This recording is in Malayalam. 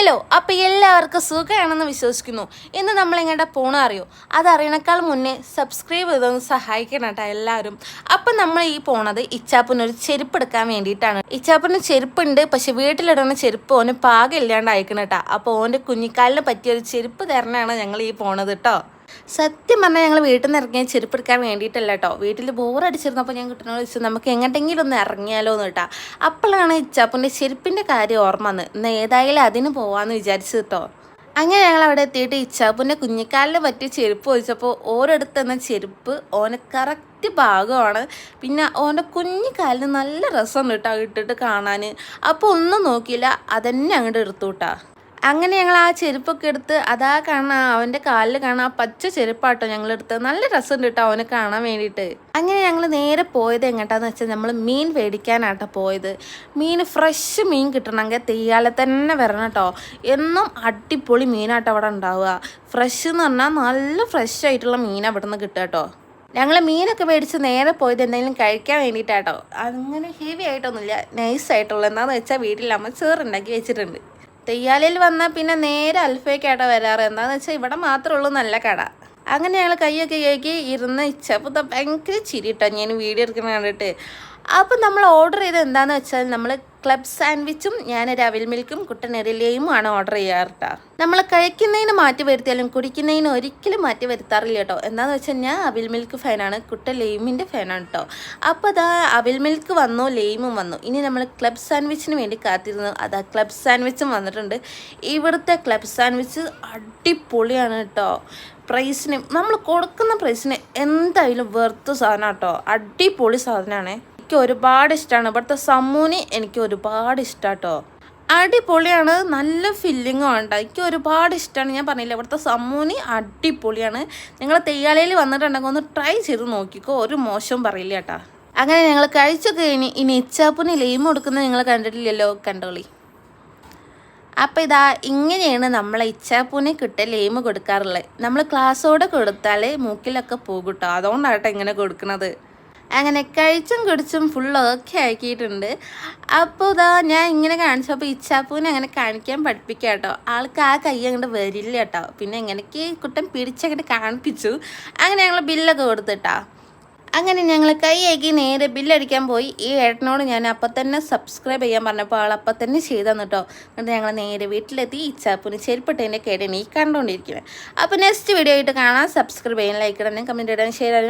ഹലോ, അപ്പോൾ എല്ലാവർക്കും സുഖമാണെന്ന് വിശ്വസിക്കുന്നു. ഇന്ന് നമ്മൾ എങ്ങോട്ടാ പോകണം അറിയോ? അതറിയണേക്കാൾ മുന്നേ സബ്സ്ക്രൈബ് ചെയ്തൊന്ന് സഹായിക്കണം കേട്ടോ എല്ലാവരും. അപ്പം നമ്മൾ ഈ പോണത് ഇച്ചാപ്പനൊരു ചെരുപ്പ് എടുക്കാൻ വേണ്ടിയിട്ടാണ്. ഇച്ചാപ്പന് ചെരുപ്പുണ്ട്, പക്ഷെ വീട്ടിലിടുന്ന ചെരുപ്പ് ഓന് പാകമില്ലാണ്ട് അയക്കണം കേട്ടോ. അപ്പോൾ ഓൻ്റെ കുഞ്ഞിക്കാലിന് പറ്റിയൊരു ചെരുപ്പ് തരണമാണ് ഞങ്ങൾ ഈ പോണത് കേട്ടോ. സത്യം പറഞ്ഞാൽ ഞങ്ങൾ വീട്ടിൽ നിന്ന് ഇറങ്ങിയ ചെരുപ്പ് എടുക്കാൻ വേണ്ടിയിട്ടല്ല കേട്ടോ. വീട്ടിൽ ബോറടിച്ചിരുന്നപ്പോൾ ഞാൻ കുട്ടനോട് ചോദിച്ചു നമുക്ക് എങ്ങോട്ടെങ്കിലും ഒന്ന് ഇറങ്ങിയാലോ എന്ന് കേട്ടോ. അപ്പോഴാണ് ഇച്ചാപ്പൻ്റെ ചെരുപ്പിൻ്റെ കാര്യം ഓർമ്മ വന്ന്. എന്നാൽ ഏതായാലും അതിന് പോവാമെന്ന് വിചാരിച്ചു കേട്ടോ. അങ്ങനെ ഞങ്ങൾ അവിടെ എത്തിയിട്ട് ഇച്ചാപ്പൻ്റെ കുഞ്ഞിക്കാലിന് പറ്റിയ ചെരുപ്പ് ചോദിച്ചപ്പോൾ ഓരോടുത്തെന്ന ചെരുപ്പ് ഓന് കറക്റ്റ് ഭാഗമാണ്. പിന്നെ ഓൻ്റെ കുഞ്ഞിക്കാലിന് നല്ല രസമുണ്ട് കേട്ടോ ഇട്ടിട്ട് കാണാൻ. അപ്പോൾ ഒന്നും നോക്കിയില്ല, അതന്നെ അങ്ങോട്ട് എടുത്തു കേട്ടോ. അങ്ങനെ ഞങ്ങൾ ആ ചെരുപ്പൊക്കെ എടുത്ത് അതാ കാണാൻ അവൻ്റെ കാലിൽ കാണാൻ ആ പച്ച ചെരുപ്പാട്ടോ ഞങ്ങളെടുത്ത്. നല്ല രസമുണ്ട് കേട്ടോ അവനെ കാണാൻ വേണ്ടിയിട്ട്. അങ്ങനെ ഞങ്ങൾ നേരെ പോയത് എങ്ങോട്ടാന്ന് വെച്ചാൽ നമ്മൾ മീൻ മേടിക്കാനാട്ടോ പോയത്. മീൻ ഫ്രഷ് മീൻ കിട്ടണമെങ്കിൽ തെയ്യാലെ തന്നെ വരണം കേട്ടോ. എന്നും അടിപൊളി മീനാട്ടോ അവിടെ ഉണ്ടാവുക. ഫ്രഷ് എന്ന് പറഞ്ഞാൽ നല്ല ഫ്രഷ് ആയിട്ടുള്ള മീൻ അവിടെ നിന്ന് കിട്ടുക കേട്ടോ. ഞങ്ങൾ മീനൊക്കെ മേടിച്ച് നേരെ പോയത് എന്തെങ്കിലും കഴിക്കാൻ വേണ്ടിയിട്ടാട്ടോ. അങ്ങനെ ഹെവി ആയിട്ടൊന്നുമില്ല, നൈസായിട്ടുള്ള എന്താണെന്ന് വെച്ചാൽ വീട്ടിൽ അമ്മ ചോറുണ്ടാക്കി വെച്ചിട്ടുണ്ട്. തെയ്യാലയിൽ വന്നാൽ പിന്നെ നേരെ അൽഫയ്ക്കാട്ടോ വരാറ്. എന്താണെന്ന് വെച്ചാൽ ഇവിടെ മാത്രമേ ഉള്ളൂ നല്ല കട. അങ്ങനെ ഞങ്ങൾ കൈയൊക്കെ കേൾക്കി ഇരുന്ന് ഇച്ചപ്പോൾ ഭയങ്കര ചിരി കേട്ടോ ഞാൻ വീഡിയോ എടുക്കുന്ന കണ്ടിട്ട്. അപ്പം നമ്മൾ ഓർഡർ ചെയ്ത് എന്താണെന്ന് വെച്ചാൽ നമ്മൾ ക്ലബ് സാൻഡ്വിച്ചും ഞാനൊരു അവിൽ മിൽക്കും കുട്ടനൊരു ലെയിമുമാണ് ഓർഡർ ചെയ്യാറ് കേട്ടോ. നമ്മൾ കഴിക്കുന്നതിന് മാറ്റി വരുത്തിയാലും കുടിക്കുന്നതിന് ഒരിക്കലും മാറ്റി വരുത്താറില്ല കേട്ടോ. എന്താണെന്ന് വെച്ചാൽ ഞാൻ അവിൽ മിൽക്ക് ഫാനാണ്, കുട്ട ലെയിമിൻ്റെ ഫാനാണ് കേട്ടോ. അപ്പോൾ അതാ അവിൽ മിൽക്ക് വന്നു, ലെയിമും വന്നു. ഇനി നമ്മൾ ക്ലബ് സാൻഡ്വിച്ചിന് വേണ്ടി കാത്തിരുന്നു. അതാ ക്ലബ് സാൻഡ്വിച്ചും വന്നിട്ടുണ്ട്. ഇവിടുത്തെ ക്ലബ് സാൻഡ്വിച്ച് അടിപൊളിയാണ് കേട്ടോ. പ്രൈസിന് നമ്മൾ കൊടുക്കുന്ന പ്രൈസിന് എന്തായാലും വെർത്ത് സാധനം കേട്ടോ. അടിപൊളി സാധനമാണ്. എനിക്ക് ഒരുപാട് ഇഷ്ടമാണ്. ഇവിടുത്തെ സമൂന് എനിക്ക് ഒരുപാട് ഇഷ്ടമാണ് കേട്ടോ. അടിപൊളിയാണ്, നല്ല ഫില്ലിങ്ങും ഉണ്ട്. എനിക്ക് ഒരുപാട് ഇഷ്ടമാണ്. ഞാൻ പറഞ്ഞില്ല ഇവിടുത്തെ സമൂന് അടിപൊളിയാണ്. നിങ്ങൾ തെയ്യാലയിൽ വന്നിട്ടുണ്ടെങ്കിൽ ഒന്ന് ട്രൈ ചെയ്ത് നോക്കിക്കോ, ഒരു മോശവും പറയില്ല കേട്ടോ. അങ്ങനെ ഞങ്ങൾ കഴിച്ചൊക്കെ ഇനി ഇച്ചാപ്പൂന് ലെയിം കൊടുക്കുന്നത് നിങ്ങൾ കണ്ടിട്ടില്ലല്ലോ, കണ്ടോളി. അപ്പോൾ ഇതാ ഇങ്ങനെയാണ് നമ്മളെ ഇച്ചാപ്പൂനെ കിട്ടിയ ലെയിം കൊടുക്കാറുള്ളത്. നമ്മൾ ക്ലാസ്സോടെ കൊടുത്താൽ മൂക്കിലൊക്കെ പോകും കേട്ടോ. അതുകൊണ്ടാട്ടോ ഇങ്ങനെ കൊടുക്കുന്നത്. അങ്ങനെ കഴിച്ചും കുടിച്ചും ഫുള്ളൊക്കെ ആക്കിയിട്ടുണ്ട്. അപ്പോൾ ഇതാ ഞാൻ ഇങ്ങനെ കാണിച്ചപ്പോൾ ഇച്ചാപ്പൂനെ അങ്ങനെ കാണിക്കാൻ പഠിപ്പിക്കുക കേട്ടോ. ആൾക്ക് ആ കൈ അങ്ങോട്ട് വരില്ല കേട്ടോ. പിന്നെ എങ്ങനെയൊക്കെ കുട്ടൻ പിടിച്ചങ്ങോട്ട് കാണിപ്പിച്ചു. അങ്ങനെ ഞങ്ങൾ ബില്ലൊക്കെ കൊടുത്തിട്ടാ. അങ്ങനെ ഞങ്ങൾ കൈയാക്കി നേരെ ബില്ലടിക്കാൻ പോയി. ഈ ഏട്ടനോട് ഞാൻ അപ്പം തന്നെ സബ്സ്ക്രൈബ് ചെയ്യാൻ പറഞ്ഞപ്പോൾ ആൾ അപ്പം തന്നെ ചെയ്തെന്ന് കേട്ടോ. എന്നിട്ട് ഞങ്ങൾ നേരെ വീട്ടിലെത്തി ഇച്ചാപ്പൂന് ചെരുപ്പിട്ടതിൻ്റെ കേടാണ് ഈ കണ്ടുകൊണ്ടിരിക്കുന്നത്. അപ്പോൾ നെക്സ്റ്റ് വീഡിയോ ആയിട്ട് കാണാം. സബ്സ്ക്രൈബ് ചെയ്യാൻ, ലൈക്ക് ഇടാനും കമൻറ്റ് ഇടാനും ഷെയർ ചെയ്യാനും